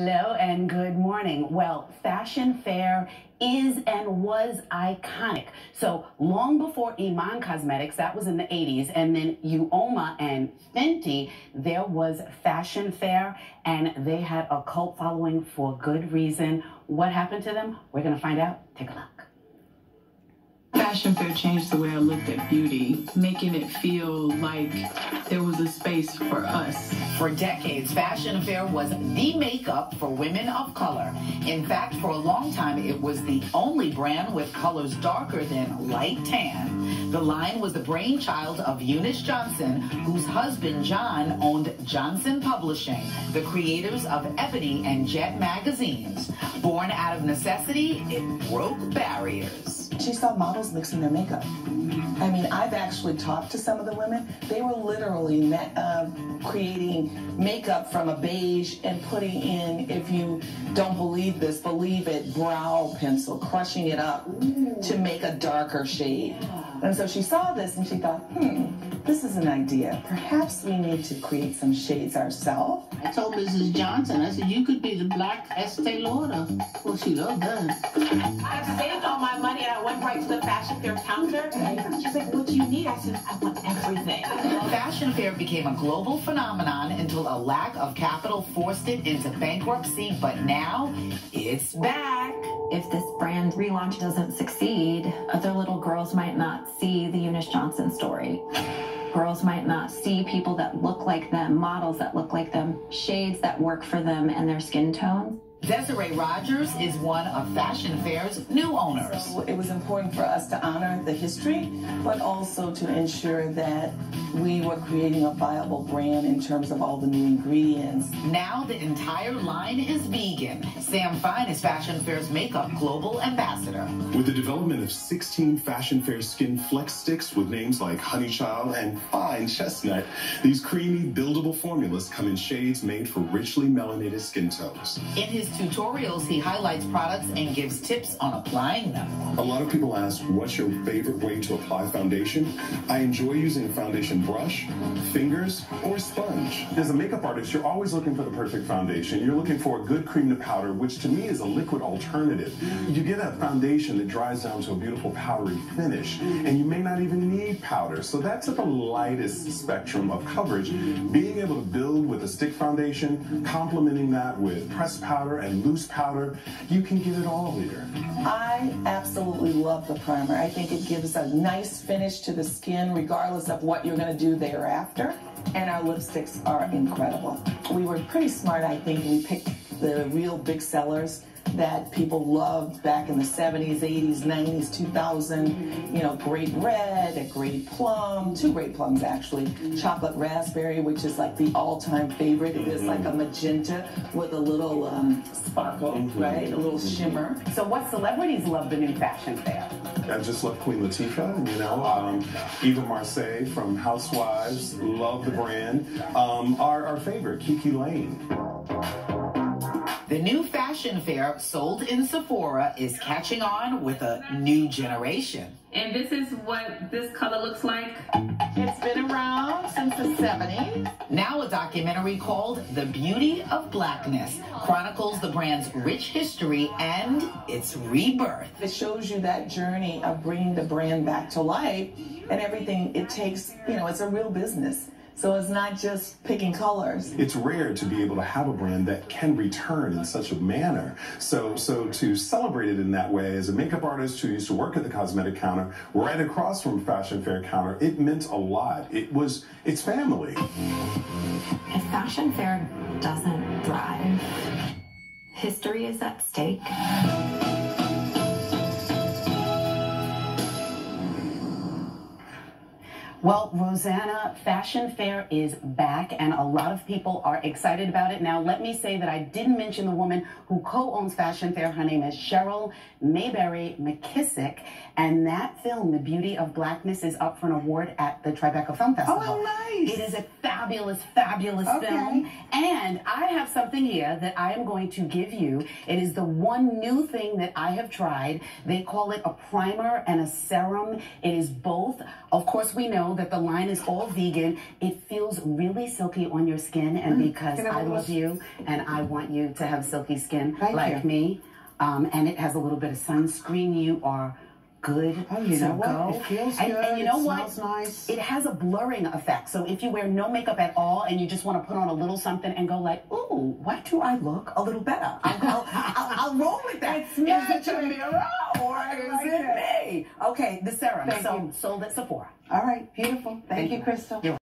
Hello and good morning. Well, Fashion Fair is and was iconic. So long before Iman Cosmetics, that was in the 80s, and then Uoma and Fenty, there was Fashion Fair, and they had a cult following for good reason. What happened to them? We're going to find out. Take a look. Fashion Fair changed the way I looked at beauty, making it feel like there was a space for us. For decades, Fashion Fair was the makeup for women of color. In fact, for a long time, it was the only brand with colors darker than light tan. The line was the brainchild of Eunice Johnson, whose husband, John, owned Johnson Publishing, the creators of Ebony and Jet magazines. Born out of necessity, it broke barriers. She saw models mixing their makeup. I mean, I've actually talked to some of the women. They were literally creating makeup from a beige and putting in, if you don't believe this, believe it, brow pencil, crushing it up to make a darker shade. And so she saw this and she thought, this is an idea. Perhaps we need to create some shades ourselves. I told Mrs. Johnson, I said, you could be the black Estee Lauder. Well, she loved that. I saved all my money and I went right to the Fashion Fair counter. She's like, what do you need? I said, I want everything. Fashion Fair became a global phenomenon until a lack of capital forced it into bankruptcy, but now it's back. If this brand relaunch doesn't succeed, other little girls might not see the Eunice Johnson story. Girls might not see people that look like them, models that look like them, shades that work for them and their skin tones. Desiree Rogers is one of Fashion Fair's new owners. So it was important for us to honor the history, but also to ensure that we were creating a viable brand in terms of all the new ingredients. Now the entire line is vegan. Sam Fine is Fashion Fair's makeup global ambassador. With the development of 16 Fashion Fair Skin Flex Sticks with names like Honeychild and Fine Chestnut, these creamy, buildable formulas come in shades made for richly melanated skin tones. In his tutorials, he highlights products and gives tips on applying them. A lot of people ask, what's your favorite way to apply foundation? I enjoy using a foundation brush, fingers, or sponge. As a makeup artist, you're always looking for the perfect foundation. You're looking for a good cream to powder, which to me is a liquid alternative. You get a foundation that dries down to a beautiful powdery finish, and you may not even need powder. So that's at the lightest spectrum of coverage. Being able to build with a stick foundation, complementing that with pressed powder and loose powder, you can get it all here. I absolutely love the primer. I think it gives a nice finish to the skin regardless of what you're going to do thereafter. And our lipsticks are incredible. We were pretty smart, I think. We picked the real big sellers that people loved back in the 70s, 80s, 90s, 2000. You know, Great Red, a Great Plum, two Great Plums actually. Chocolate Raspberry, which is like the all-time favorite. It is like a magenta with a little sparkle, right? A little shimmer. So what celebrities love the new Fashion Fair? I just love Queen Latifah, you know, Eva Marseille from Housewives, love the brand. Our favorite, Kiki Lane. The new Fashion Fair, sold in Sephora, is catching on with a new generation. And this is what this color looks like. It's been around since the 70s. Now a documentary called The Beauty of Blackness chronicles the brand's rich history and its rebirth. It shows you that journey of bringing the brand back to life and everything it takes. You know, it's a real business. So it's not just picking colors. It's rare to be able to have a brand that can return in such a manner. So to celebrate it in that way, as a makeup artist who used to work at the cosmetic counter, right across from Fashion Fair counter, it meant a lot. It's family. If Fashion Fair doesn't thrive, history is at stake. Well, Rosanna, Fashion Fair is back, and a lot of people are excited about it. Now, let me say that I didn't mention the woman who co-owns Fashion Fair. Her name is Cheryl Mayberry McKissick, and that film, The Beauty of Blackness, is up for an award at the Tribeca Film Festival. Oh, nice. It is a fabulous, fabulous film, and I have something here that I am going to give you. It is the one new thing that I have tried. They call it a primer and a serum. It is both. Of course, we know know that the line is all vegan. It feels really silky on your skin, and because I love you and I want you to have silky skin like me, and it has a little bit of sunscreen, you are good you to know what? go. It feels and, good. And you know it what? Smells nice. It has a blurring effect. So if you wear no makeup at all and you just want to put on a little something and go like, ooh, why do I look a little better? I'll roll with that. It's is it your magic. mirror or is it me? Okay, the serum. Thank you. Sold at Sephora. All right, beautiful. Thank you, Crystal. You're